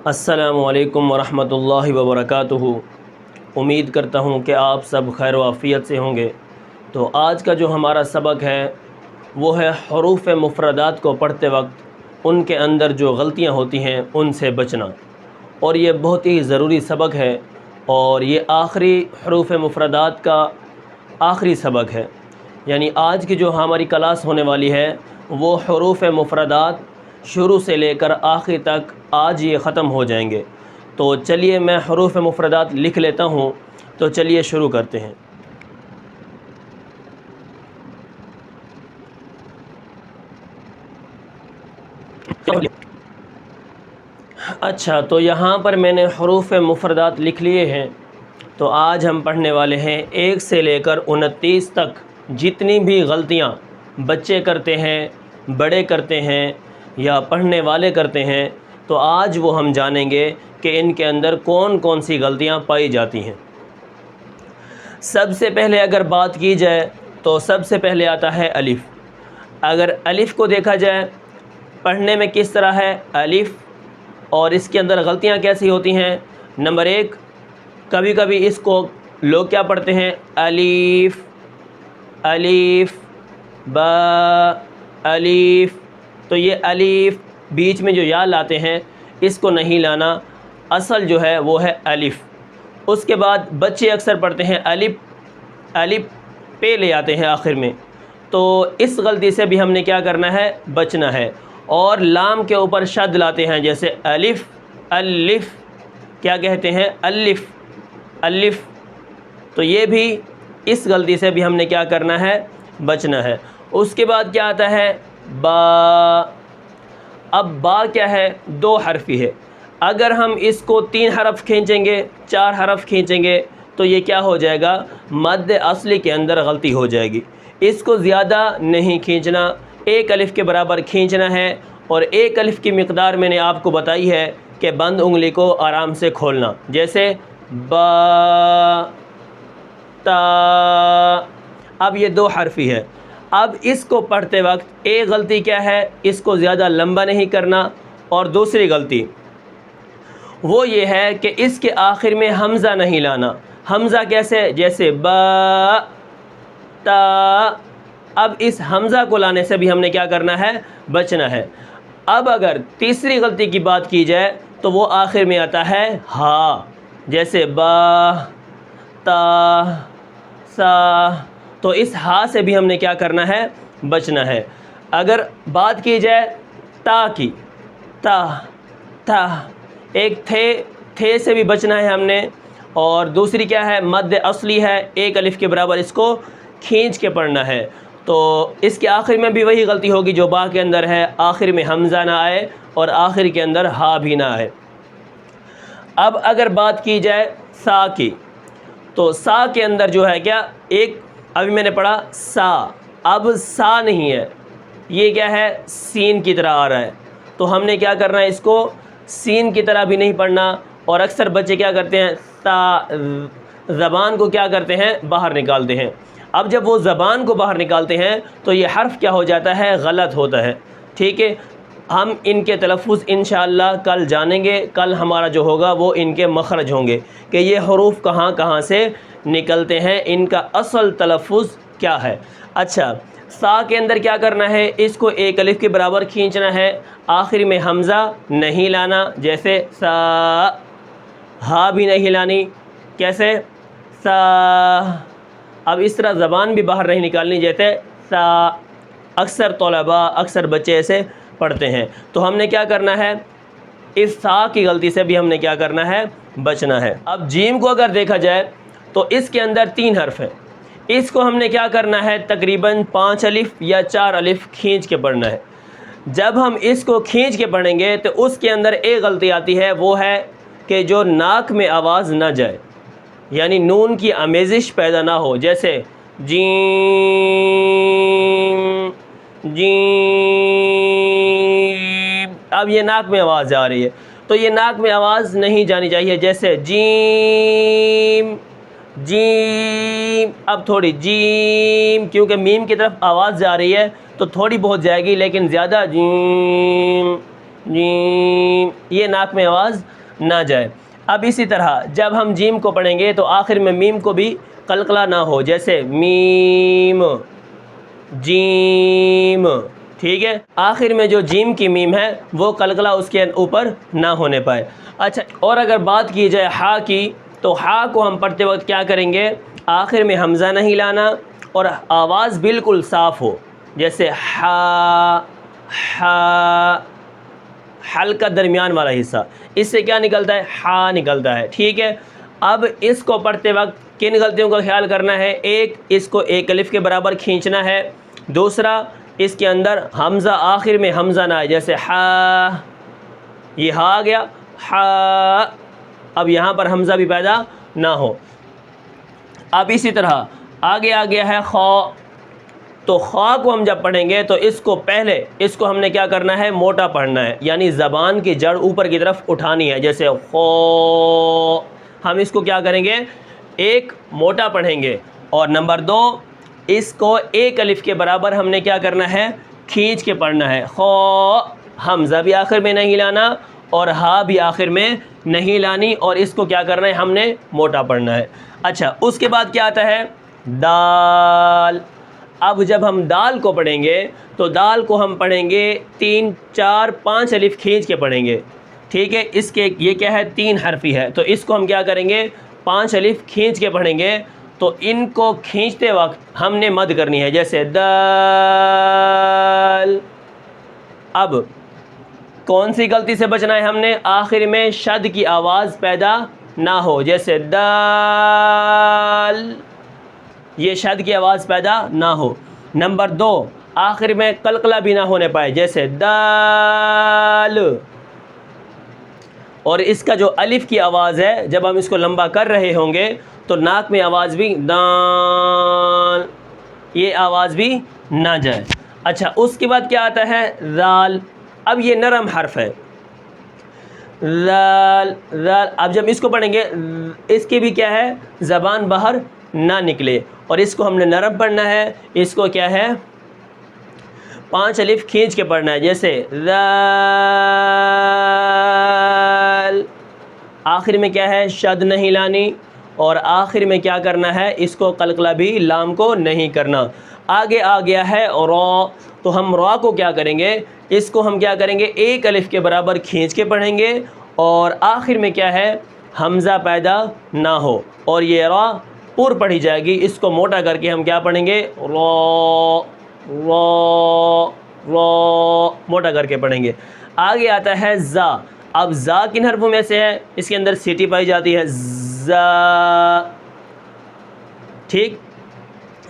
السلام علیکم ورحمۃ اللہ وبرکاتہ۔ امید کرتا ہوں کہ آپ سب خیر و عافیت سے ہوں گے۔ تو آج کا جو ہمارا سبق ہے وہ ہے حروف مفردات کو پڑھتے وقت ان کے اندر جو غلطیاں ہوتی ہیں ان سے بچنا، اور یہ بہت ہی ضروری سبق ہے، اور یہ آخری حروف مفردات کا آخری سبق ہے۔ یعنی آج کی جو ہماری کلاس ہونے والی ہے وہ حروف مفردات شروع سے لے کر آخر تک آج یہ ختم ہو جائیں گے۔ تو چلیے میں حروف مفردات لکھ لیتا ہوں، تو چلیے شروع کرتے ہیں۔ اچھا، تو یہاں پر میں نے حروف مفردات لکھ لیے ہیں۔ تو آج ہم پڑھنے والے ہیں 1 سے لے کر 29 تک جتنی بھی غلطیاں بچے کرتے ہیں، بڑے کرتے ہیں یا پڑھنے والے کرتے ہیں، تو آج وہ ہم جانیں گے کہ ان کے اندر کون کون سی غلطیاں پائی جاتی ہیں۔ سب سے پہلے اگر بات کی جائے تو سب سے پہلے آتا ہے الف۔ اگر الف کو دیکھا جائے پڑھنے میں کس طرح ہے الف، اور اس کے اندر غلطیاں کیسی ہوتی ہیں۔ نمبر 1، کبھی کبھی اس کو لوگ کیا پڑھتے ہیں الف الف با الف، تو یہ الف بیچ میں جو یا لاتے ہیں اس کو نہیں لانا، اصل جو ہے وہ ہے الف۔ اس کے بعد بچے اکثر پڑھتے ہیں الف الف پہ لے آتے ہیں آخر میں، تو اس غلطی سے بھی ہم نے کیا کرنا ہے، بچنا ہے۔ اور لام کے اوپر شد لاتے ہیں، جیسے الف الف، کیا کہتے ہیں الف الف، تو یہ بھی اس غلطی سے بھی ہم نے کیا کرنا ہے، بچنا ہے۔ اس کے بعد کیا آتا ہے با۔ اب با کیا ہے، 2 حرفی ہے۔ اگر ہم اس کو 3 حرف کھینچیں گے، 4 حرف کھینچیں گے تو یہ کیا ہو جائے گا، مد اصلی کے اندر غلطی ہو جائے گی۔ اس کو زیادہ نہیں کھینچنا، 1 الف کے برابر کھینچنا ہے، اور 1 الف کی مقدار میں نے آپ کو بتائی ہے کہ بند انگلی کو آرام سے کھولنا، جیسے با تا۔ اب یہ 2 حرفی ہے۔ اب اس کو پڑھتے وقت ایک غلطی کیا ہے، اس کو زیادہ لمبا نہیں کرنا، اور دوسری غلطی وہ یہ ہے کہ اس کے آخر میں حمزہ نہیں لانا۔ حمزہ کیسے، جیسے با تا۔ اب اس حمزہ کو لانے سے بھی ہم نے کیا کرنا ہے، بچنا ہے۔ اب اگر تیسری غلطی کی بات کی جائے تو وہ آخر میں آتا ہے ہا، جیسے با تا سا، تو اس ہا سے بھی ہم نے کیا کرنا ہے، بچنا ہے۔ اگر بات کی جائے تا کی، تا تا، ایک تھے سے بھی بچنا ہے ہم نے، اور دوسری کیا ہے، مد اصلی ہے، 1 الف کے برابر اس کو کھینچ کے پڑھنا ہے۔ تو اس کے آخر میں بھی وہی غلطی ہوگی جو با کے اندر ہے، آخر میں حمزہ نہ آئے اور آخر کے اندر ہا بھی نہ آئے۔ اب اگر بات کی جائے سا کی، تو سا کے اندر جو ہے کیا، ایک ابھی میں نے پڑھا سا، اب سا نہیں ہے، یہ کیا ہے، سین کی طرح آ رہا ہے، تو ہم نے کیا کرنا ہے، اس کو سین کی طرح بھی نہیں پڑھنا۔ اور اکثر بچے کیا کرتے ہیں، تا زبان کو کیا کرتے ہیں، باہر نکالتے ہیں۔ اب جب وہ زبان کو باہر نکالتے ہیں تو یہ حرف کیا ہو جاتا ہے، غلط ہوتا ہے۔ ٹھیک ہے، ہم ان کے تلفظ انشاءاللہ کل جانیں گے، کل ہمارا جو ہوگا وہ ان کے مخرج ہوں گے کہ یہ حروف کہاں کہاں سے نکلتے ہیں، ان کا اصل تلفظ کیا ہے۔ اچھا، سا کے اندر کیا کرنا ہے، اس کو 1 الف کے برابر کھینچنا ہے، آخر میں حمزہ نہیں لانا، جیسے سا۔ ہا بھی نہیں لانی، کیسے سا۔ اب اس طرح زبان بھی باہر نہیں نکالنی، جیسے سا۔ اکثر طلباء، اکثر بچے ایسے پڑھتے ہیں، تو ہم نے کیا کرنا ہے، اس سا کی غلطی سے بھی ہم نے کیا کرنا ہے، بچنا ہے۔ اب جیم کو اگر دیکھا جائے تو اس کے اندر 3 حرف ہیں، اس کو ہم نے کیا کرنا ہے، تقریباً 5 الف یا 4 الف کھینچ کے پڑھنا ہے۔ جب ہم اس کو کھینچ کے پڑھیں گے تو اس کے اندر ایک غلطی آتی ہے، وہ ہے کہ جو ناک میں آواز نہ جائے، یعنی نون کی آمیزش پیدا نہ ہو، جیسے جیم جیم۔ اب یہ ناک میں آواز جا رہی ہے، تو یہ ناک میں آواز نہیں جانی چاہیے، جیسے جیم جیم۔ اب تھوڑی جیم، کیونکہ میم کی طرف آواز جا رہی ہے تو تھوڑی بہت جائے گی، لیکن زیادہ جیم جیم، یہ ناک میں آواز نہ جائے۔ اب اسی طرح جب ہم جیم کو پڑھیں گے تو آخر میں میم کو بھی قلقلہ نہ ہو، جیسے میم، جیم، ٹھیک ہے، آخر میں جو جیم کی میم ہے وہ قلقلہ اس کے اوپر نہ ہونے پائے۔ اچھا، اور اگر بات کی جائے ہا کی، تو ہا کو ہم پڑھتے وقت کیا کریں گے؟ آخر میں حمزہ نہیں لانا اور آواز بالکل صاف ہو، جیسے ہا، ہا، حلقہ درمیان والا حصہ، اس سے کیا نکلتا ہے؟ ہا نکلتا ہے، ٹھیک ہے۔ اب اس کو پڑھتے وقت کن غلطیوں کا خیال کرنا ہے؟ ایک، اس کو ایک الف کے برابر کھینچنا ہے۔ دوسرا، اس کے اندر حمزہ آخر میں حمزہ نہ آئے، جیسے ہا، یہ ہا آ گیا، ہا، اب یہاں پر حمزہ بھی پیدا نہ ہو۔ اب اسی طرح آگے آ گیا ہے خا، تو خا کو ہم جب پڑھیں گے تو اس کو پہلے اس کو ہم نے کیا کرنا ہے؟ موٹا پڑھنا ہے، یعنی زبان کی جڑ اوپر کی طرف اٹھانی ہے، جیسے خو، ہم اس کو کیا کریں گے؟ ایک موٹا پڑھیں گے، اور نمبر دو، اس کو ایک الف کے برابر ہم نے کیا کرنا ہے؟ کھینچ کے پڑھنا ہے۔ خو، حمزہ بھی آخر میں نہیں لانا اور ہا بھی آخر میں نہیں لانی، اور اس کو کیا کرنا ہے؟ ہم نے موٹا پڑھنا ہے۔ اچھا، اس کے بعد کیا آتا ہے؟ دال۔ اب جب ہم دال کو پڑھیں گے تو دال کو ہم پڑھیں گے 3، 4، 5 الف کھینچ کے پڑھیں گے، ٹھیک ہے۔ اس کے یہ کیا ہے؟ 3 حرفی ہے، تو اس کو ہم کیا کریں گے؟ 5 الف کھینچ کے پڑھیں گے۔ تو ان کو کھینچتے وقت ہم نے مد کرنی ہے، جیسے دال۔ اب کون سی غلطی سے بچنا ہے ہم نے؟ آخر میں شد کی آواز پیدا نہ ہو، جیسے دال، یہ شد کی آواز پیدا نہ ہو۔ نمبر 2، آخر میں قلقلہ بھی نہ ہونے پائے، جیسے دال، اور اس کا جو الف کی آواز ہے جب ہم اس کو لمبا کر رہے ہوں گے تو ناک میں آواز بھی دال، یہ آواز بھی نہ جائے۔ اچھا، اس کے بعد کیا آتا ہے؟ ذال۔ اب یہ نرم حرف ہے، ذال، ذال۔ اب جب اس کو پڑھیں گے اس کی بھی کیا ہے؟ زبان باہر نہ نکلے، اور اس کو ہم نے نرم پڑھنا ہے۔ اس کو کیا ہے؟ 5 الف کھینچ کے پڑھنا ہے، جیسے ذال، آخر میں کیا ہے؟ شد نہیں لانی، اور آخر میں کیا کرنا ہے؟ اس کو قلقلہ بھی لام کو نہیں کرنا۔ آگے آ گیا ہے را، تو ہم را کو کیا کریں گے؟ اس کو ہم کیا کریں گے؟ 1 الف کے برابر کھینچ کے پڑھیں گے، اور آخر میں کیا ہے؟ حمزہ پیدا نہ ہو، اور یہ را پر پڑھی جائے گی۔ اس کو موٹا کر کے ہم کیا پڑھیں گے؟ را، را، را، موٹا کر کے پڑھیں گے۔ آگے آتا ہے زا۔ اب زا کن حرفوں میں سے ہے؟ اس کے اندر سیٹی پائی جاتی ہے، زا، ٹھیک۔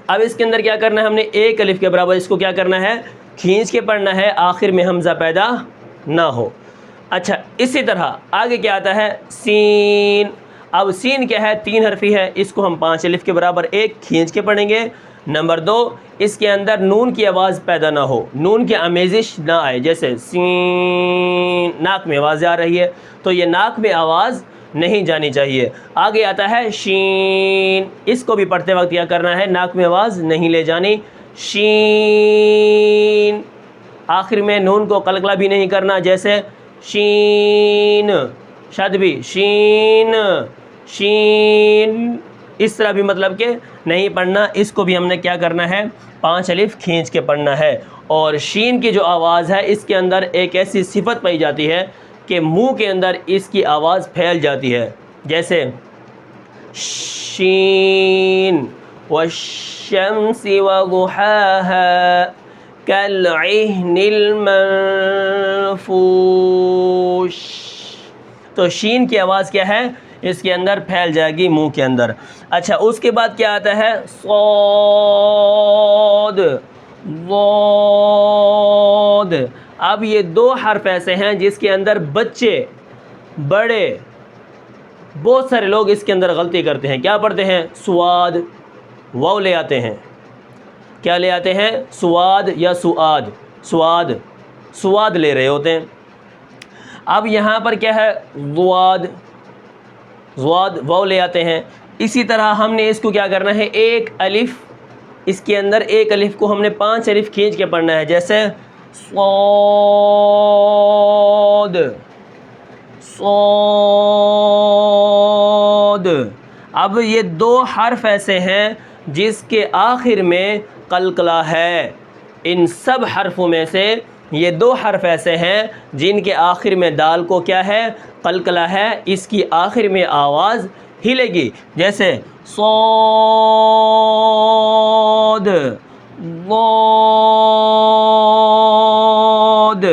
اب اس کے اندر کیا کرنا ہے؟ ہم نے 1 الف کے برابر اس کو کیا کرنا ہے؟ کھینچ کے پڑھنا ہے، آخر میں حمزہ پیدا نہ ہو۔ اچھا، اسی طرح آگے کیا آتا ہے؟ سین۔ اب سین کیا ہے؟ 3 حرفی ہے، اس کو ہم 5 الف کے برابر 1 کھینچ کے پڑھیں گے۔ نمبر 2، اس کے اندر نون کی آواز پیدا نہ ہو، نون کی آمیزش نہ آئے، جیسے سین، ناک میں آواز آ رہی ہے تو یہ ناک میں آواز نہیں جانی چاہیے۔ آگے آتا ہے شین، اس کو بھی پڑھتے وقت کیا کرنا ہے؟ ناک میں آواز نہیں لے جانی، شین، آخر میں نون کو قلقلہ بھی نہیں کرنا، جیسے شین، شد بھی شین، شین، اس طرح بھی مطلب کہ نہیں پڑھنا۔ اس کو بھی ہم نے کیا کرنا ہے؟ 5 الف کھینچ کے پڑھنا ہے۔ اور شین کی جو آواز ہے اس کے اندر ایک ایسی صفت پائی جاتی ہے کہ منہ کے اندر اس کی آواز پھیل جاتی ہے، جیسے شین، والشمس وضحاها كالعهن المنفوش، تو شین کی آواز کیا ہے؟ اس کے اندر پھیل جائے گی منہ کے اندر۔ اچھا، اس کے بعد کیا آتا ہے؟ صاد، ضاد۔ اب یہ 2 حرف ایسے ہیں جس کے اندر بچے، بڑے، بہت سارے لوگ اس کے اندر غلطی کرتے ہیں۔ کیا پڑھتے ہیں؟ سواد، واو لے آتے ہیں، کیا لے آتے ہیں؟ سواد یا سعاد، سواد، سواد لے رہے ہوتے ہیں۔ اب یہاں پر کیا ہے؟ ضواد، ضواد، واو لے آتے ہیں۔ اسی طرح ہم نے اس کو کیا کرنا ہے؟ 1 الف، اس کے اندر 1 الف کو ہم نے 5 الف کھینچ کے پڑھنا ہے، جیسے صاد صاد۔ اب یہ دو حرف ایسے ہیں جس کے آخر میں قلقلہ ہے۔ ان سب حرفوں میں سے یہ دو حرف ایسے ہیں جن کے آخر میں دال کو کیا ہے؟ قلقلہ ہے۔ اس کی آخر میں آواز ہلے گی، جیسے صاد ضاد۔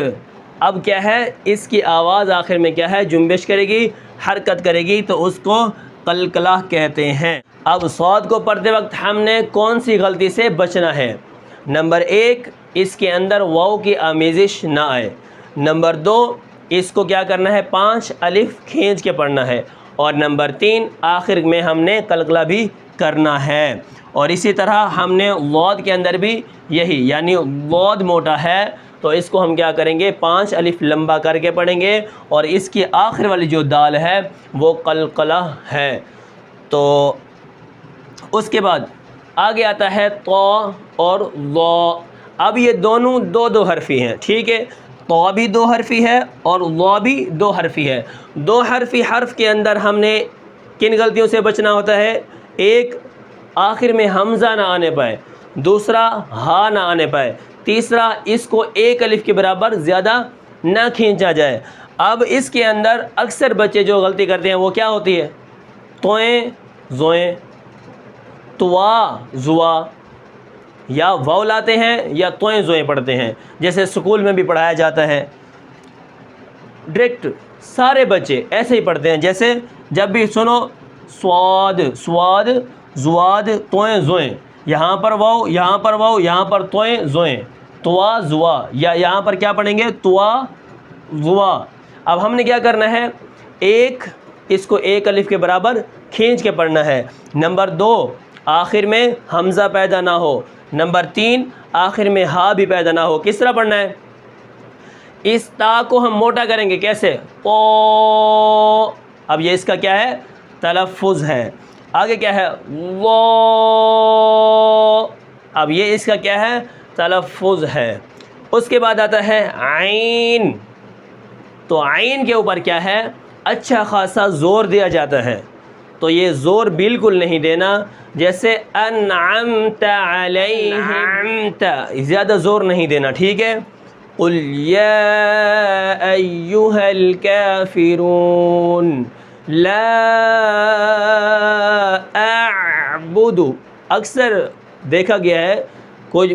اب کیا ہے؟ اس کی آواز آخر میں کیا ہے؟ جنبش کرے گی، حرکت کرے گی، تو اس کو قلقلہ کہتے ہیں۔ اب صاد کو پڑھتے وقت ہم نے کون سی غلطی سے بچنا ہے؟ نمبر 1، اس کے اندر واو کی آمیزش نہ آئے۔ نمبر 2، اس کو کیا کرنا ہے؟ 5 الف کھینچ کے پڑھنا ہے۔ اور نمبر 3، آخر میں ہم نے قلقلہ بھی کرنا ہے۔ اور اسی طرح ہم نے ضاد کے اندر بھی یہی، یعنی ضاد موٹا ہے تو اس کو ہم کیا کریں گے؟ 5 الف لمبا کر کے پڑھیں گے، اور اس کی آخر والی جو دال ہے وہ قلقلہ ہے۔ تو اس کے بعد آگے آتا ہے طا اور ضا۔ اب یہ دونوں دو حرفی ہیں، ٹھیک ہے؟ طا بھی 2 حرفی ہے اور ضا بھی 2 حرفی ہے۔ 2 حرفی حرف کے اندر ہم نے کن غلطیوں سے بچنا ہوتا ہے؟ ایک، آخر میں حمزہ نہ آنے پائے، دوسرا ہا نہ آنے پائے، تیسرا اس کو 1 الف کے برابر زیادہ نہ کھینچا جائے۔ اب اس کے اندر اکثر بچے جو غلطی کرتے ہیں وہ کیا ہوتی ہے؟ توئیں زوئیں، توا زوا، یا واو لاتے ہیں یا توئیں زوئیں پڑھتے ہیں، جیسے سکول میں بھی پڑھایا جاتا ہے۔ ڈائریکٹ سارے بچے ایسے ہی پڑھتے ہیں، جیسے جب بھی سنو سواد سواد زواد توئیں زوئیں، یہاں پر واو یہاں پر واو یہاں پر توئیں زوئیں، توا زوا، یا یہاں پر کیا پڑھیں گے؟ توا زوا۔ اب ہم نے کیا کرنا ہے؟ اس کو 1 الف کے برابر کھینچ کے پڑھنا ہے۔ نمبر 2، آخر میں حمزہ پیدا نہ ہو۔ نمبر 3، آخر میں ہا بھی پیدا نہ ہو۔ کس طرح پڑھنا ہے؟ اس تا کو ہم موٹا کریں گے، کیسے؟ او۔ اب یہ اس کا کیا ہے؟ تلفظ ہے۔ آگے کیا ہے؟ وہ۔ اب یہ اس کا کیا ہے؟ تلفظ ہے۔ اس کے بعد آتا ہے عین۔ تو عین کے اوپر کیا ہے؟ اچھا خاصا زور دیا جاتا ہے، تو یہ زور بالکل نہیں دینا، جیسے انعمت علیہم، زیادہ زور نہیں دینا، ٹھیک ہے؟ قل یا ایہا الکافرون لا اعبد۔ اکثر دیکھا گیا ہے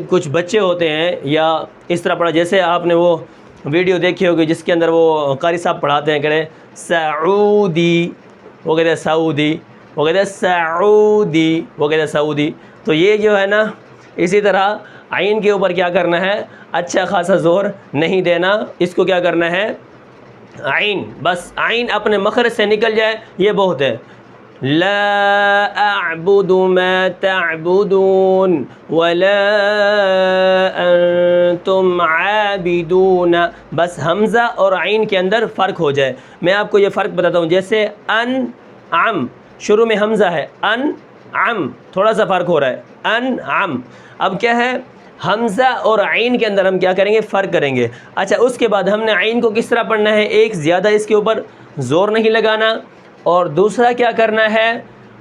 کچھ بچے ہوتے ہیں یا اس طرح پڑھا، جیسے آپ نے وہ ویڈیو دیکھی ہوگی جس کے اندر وہ قاری صاحب پڑھاتے ہیں، کہتے ہیں سعودی، وہ کہتے ہیں سعودی، وہ کہتے ہیں سعودی، وہ کہتے ہیں سعودی۔ تو یہ جو ہے نا، اسی طرح عین کے اوپر کیا کرنا ہے؟ اچھا خاصا زور نہیں دینا، اس کو کیا کرنا ہے؟ عین، بس عین اپنے مخرج سے نکل جائے یہ بہت ہے۔ لا اعبد ما تعبدون ولا انتم عابدون، بس حمزہ اور عین کے اندر فرق ہو جائے۔ میں آپ کو یہ فرق بتاتا ہوں، جیسے انعم، شروع میں حمزہ ہے، انعم، تھوڑا سا فرق ہو رہا ہے، انعم۔ اب کیا ہے؟ حمزہ اور عین کے اندر ہم کیا کریں گے؟ فرق کریں گے۔ اچھا، اس کے بعد ہم نے عین کو کس طرح پڑھنا ہے؟ ایک، زیادہ اس کے اوپر زور نہیں لگانا، اور دوسرا کیا کرنا ہے؟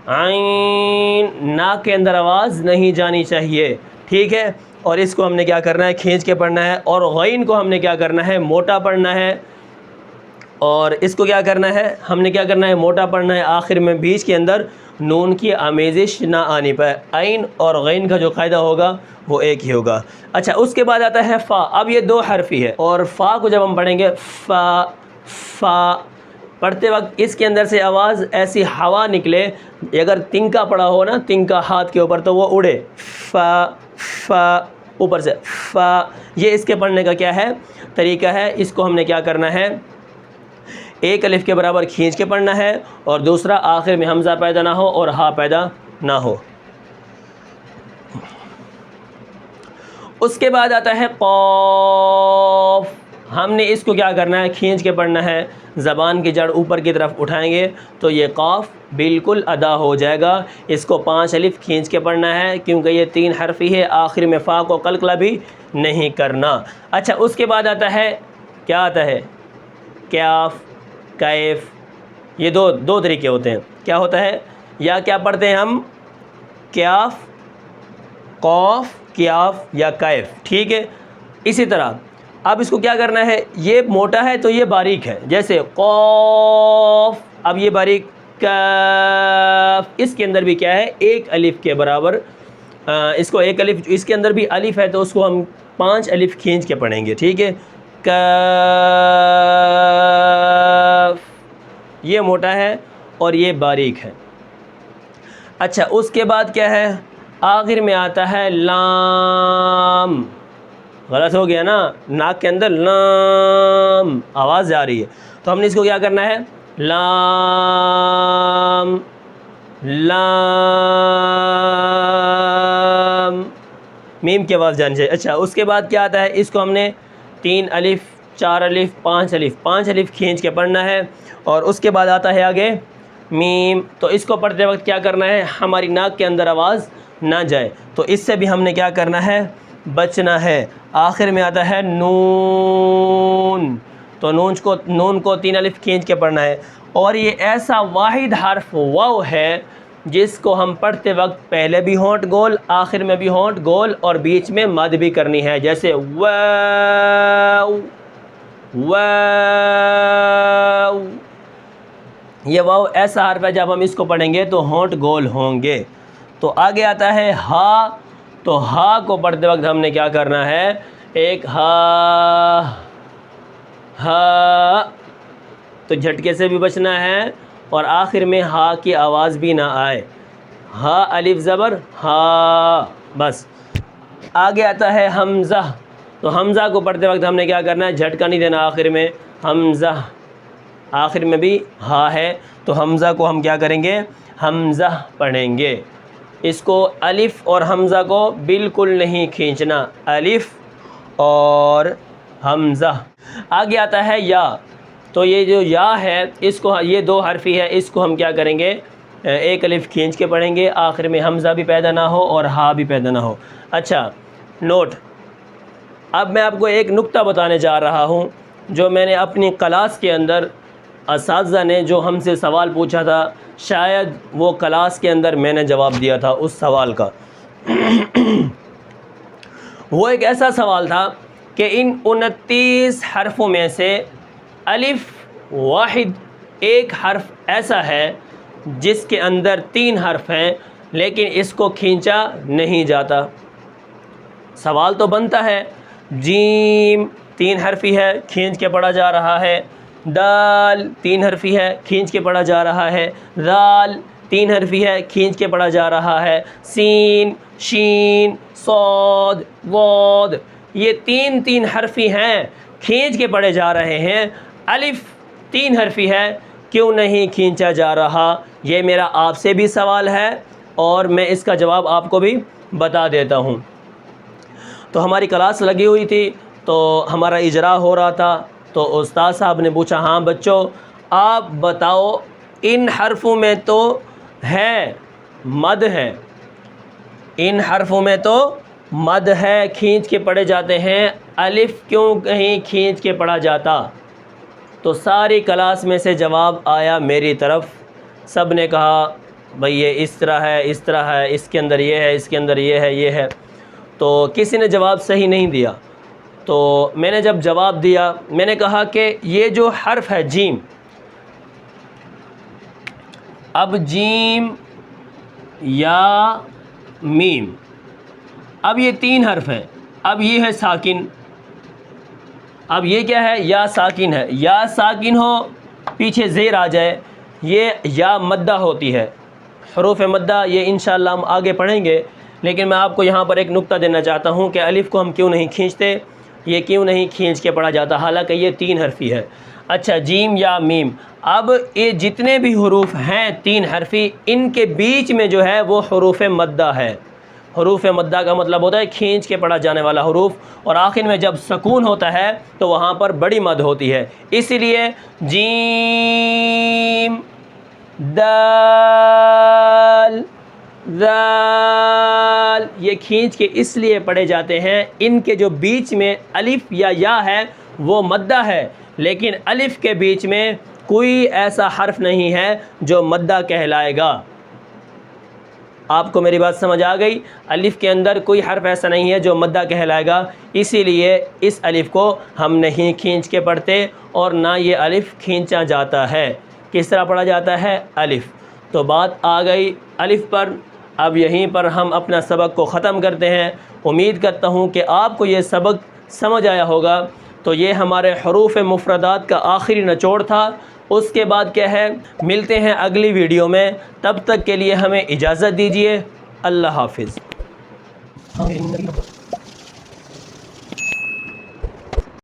عین، ناک کے اندر آواز نہیں جانی چاہیے، ٹھیک ہے؟ اور اس کو ہم نے کیا کرنا ہے؟ کھینچ کے پڑھنا ہے۔ اور غین کو ہم نے کیا کرنا ہے؟ موٹا پڑھنا ہے۔ اور اس کو کیا کرنا ہے؟ ہم نے کیا کرنا ہے؟ موٹا پڑھنا ہے۔ آخر میں بیچ کے اندر نون کی آمیزش نہ آنی پائے۔ عین اور غین کا جو قاعدہ ہوگا وہ ایک ہی ہوگا۔ اچھا، اس کے بعد آتا ہے فا۔ اب یہ 2 حرفی ہے، اور فا کو جب ہم پڑھیں گے، فا فا پڑھتے وقت اس کے اندر سے آواز ایسی ہوا نکلے، اگر تنکا پڑا ہو نا، تنکا ہاتھ کے اوپر، تو وہ اڑے، فا فا، اوپر سے فا۔ یہ اس کے پڑھنے کا کیا ہے؟ طریقہ ہے۔ اس کو ہم نے کیا کرنا ہے؟ 1 الف کے برابر کھینچ کے پڑھنا ہے، اور دوسرا آخر میں حمزہ پیدا نہ ہو اور ہا پیدا نہ ہو۔ اس کے بعد آتا ہے قاف۔ ہم نے اس کو کیا کرنا ہے؟ کھینچ کے پڑھنا ہے، زبان کی جڑ اوپر کی طرف اٹھائیں گے تو یہ قاف بالکل ادا ہو جائے گا۔ اس کو 5 الف کھینچ کے پڑھنا ہے کیونکہ یہ 3 حرفی ہے، آخر میں فا کو قلقلہ بھی نہیں کرنا۔ اچھا اس کے بعد آتا ہے، کیا آتا ہے؟ کیاف، کیف، یہ دو طریقے ہوتے ہیں۔ کیا ہوتا ہے؟ یا کیا پڑھتے ہیں ہم؟ کیاف، قوف، کیاف یا کیف، ٹھیک ہے۔ اسی طرح اب اس کو کیا کرنا ہے؟ یہ موٹا ہے تو یہ باریک ہے، جیسے قوف، اب یہ باریک کاف، اس کے اندر بھی کیا ہے؟ 1 الف کے برابر، اس کو 1 الف، اس کے اندر بھی الف ہے تو اس کو ہم 5 الف کھینچ کے پڑھیں گے، ٹھیک ہے۔ کاف، یہ موٹا ہے اور یہ باریک ہے۔ اچھا اس کے بعد کیا ہے؟ آخر میں آتا ہے لام، غلط ہو گیا نا، ناک کے اندر لام آواز جا رہی ہے، تو ہم نے اس کو کیا کرنا ہے؟ لام، لام، میم کی آواز جانی چاہیے۔ اچھا اس کے بعد کیا آتا ہے؟ اس کو ہم نے 3 الف، 4 الف، 5 الف، 5 الف کھینچ کے پڑھنا ہے، اور اس کے بعد آتا ہے آگے میم، تو اس کو پڑھتے وقت کیا کرنا ہے؟ ہماری ناک کے اندر آواز نہ جائے، تو اس سے بھی ہم نے کیا کرنا ہے؟ بچنا ہے۔ آخر میں آتا ہے نون، تو نون کو 3 الف کھینچ کے پڑھنا ہے، اور یہ ایسا واحد حرف واو ہے جس کو ہم پڑھتے وقت پہلے بھی ہونٹ گول، آخر میں بھی ہونٹ گول، اور بیچ میں مد بھی کرنی ہے، جیسے واو، واو۔ یہ واو ایسا حرف ہے جب ہم اس کو پڑھیں گے تو ہونٹ گول ہوں گے۔ تو آگے آتا ہے ہا، تو ہا کو پڑھتے وقت ہم نے کیا کرنا ہے؟ ایک ہا، ہا، تو جھٹکے سے بھی بچنا ہے، اور آخر میں ہا کی آواز بھی نہ آئے۔ ہا الف زبر ہا، بس۔ آگے آتا ہے حمزہ، تو حمزہ کو پڑھتے وقت ہم نے کیا کرنا ہے؟ جھٹکا نہیں دینا آخر میں، حمزہ، آخر میں بھی ہا ہے تو حمزہ کو ہم کیا کریں گے؟ حمزہ پڑھیں گے۔ اس کو الف اور حمزہ کو بالکل نہیں کھینچنا، الف اور حمزہ۔ آگے آتا ہے یا، تو یہ جو یا ہے اس کو، یہ 2 حرفی ہے، اس کو ہم کیا کریں گے؟ 1 الف کھینچ کے پڑھیں گے، آخر میں حمزہ بھی پیدا نہ ہو اور ہا بھی پیدا نہ ہو۔ اچھا نوٹ، اب میں آپ کو ایک نکتہ بتانے جا رہا ہوں جو میں نے اپنی کلاس کے اندر، اساتذہ نے جو ہم سے سوال پوچھا تھا، شاید وہ کلاس کے اندر میں نے جواب دیا تھا اس سوال کا۔ وہ ایک ایسا سوال تھا کہ ان 29 حرفوں میں سے الف واحد ایک حرف ایسا ہے جس کے اندر 3 حرف ہیں لیکن اس کو کھینچا نہیں جاتا۔ سوال تو بنتا ہے، جیم 3 حرفی ہے، کھینچ کے پڑھا جا رہا ہے، دال 3 حرفی ہے، کھینچ کے پڑھا جا رہا ہے، ذال 3 حرفی ہے، کھینچ کے پڑھا جا رہا ہے، سین، شین، صاد، ضاد، یہ 3 حرفی ہیں، کھینچ کے پڑھے جا رہے ہیں۔ الف 3 حرفی ہے، کیوں نہیں کھینچا جا رہا؟ یہ میرا آپ سے بھی سوال ہے اور میں اس کا جواب آپ کو بھی بتا دیتا ہوں۔ تو ہماری کلاس لگی ہوئی تھی تو ہمارا اجرا ہو رہا تھا، تو استاد صاحب نے پوچھا، ہاں بچوں آپ بتاؤ ان حرفوں میں تو ہے مد ہے، ان حرفوں میں تو مد ہے، کھینچ کے پڑھے جاتے ہیں، الف کیوں کہیں کھینچ کے پڑھا جاتا؟ تو ساری کلاس میں سے جواب آیا میری طرف، سب نے کہا بھئی یہ اس طرح ہے، اس طرح ہے، اس کے اندر یہ ہے، اس کے اندر یہ ہے، یہ ہے۔ تو کسی نے جواب صحیح نہیں دیا، تو میں نے جب جواب دیا میں نے کہا کہ یہ جو حرف ہے جیم، اب جیم یا میم، اب یہ 3 حرف ہیں، اب یہ ہے ساکن، اب یہ کیا ہے؟ یا ساکن ہے، یا ساکن ہو پیچھے زیر آ جائے، یہ یا مدہ ہوتی ہے، حروف مدہ، یہ انشاءاللہ ہم آگے پڑھیں گے، لیکن میں آپ کو یہاں پر ایک نکتہ دینا چاہتا ہوں کہ الف کو ہم کیوں نہیں کھینچتے، یہ کیوں نہیں کھینچ کے پڑھا جاتا حالانکہ یہ 3 حرفی ہے۔ اچھا جیم یا میم، اب یہ جتنے بھی حروف ہیں 3 حرفی، ان کے بیچ میں جو ہے وہ حروف مدہ ہے، حروف مدہ کا مطلب ہوتا ہے کھینچ کے پڑھا جانے والا حروف، اور آخر میں جب سکون ہوتا ہے تو وہاں پر بڑی مد ہوتی ہے، اسی لیے جیم، دال، ذال یہ کھینچ کے اس لیے پڑھے جاتے ہیں، ان کے جو بیچ میں الف یا یا ہے وہ مدہ ہے، لیکن الف کے بیچ میں کوئی ایسا حرف نہیں ہے جو مدہ کہلائے گا۔ آپ کو میری بات سمجھ آ گئی؟ الف کے اندر کوئی حرف ایسا نہیں ہے جو مدہ کہلائے گا، اسی لیے اس الف کو ہم نہیں کھینچ کے پڑھتے اور نہ یہ الف کھینچا جاتا ہے۔ کس طرح پڑھا جاتا ہے؟ الف۔ تو بات آ گئی الف پر۔ اب یہیں پر ہم اپنا سبق کو ختم کرتے ہیں۔ امید کرتا ہوں کہ آپ کو یہ سبق سمجھ آیا ہوگا۔ تو یہ ہمارے حروف مفردات کا آخری نچوڑ تھا۔ اس کے بعد کیا ہے؟ ملتے ہیں اگلی ویڈیو میں، تب تک کے لیے ہمیں اجازت دیجیے۔ اللہ حافظ۔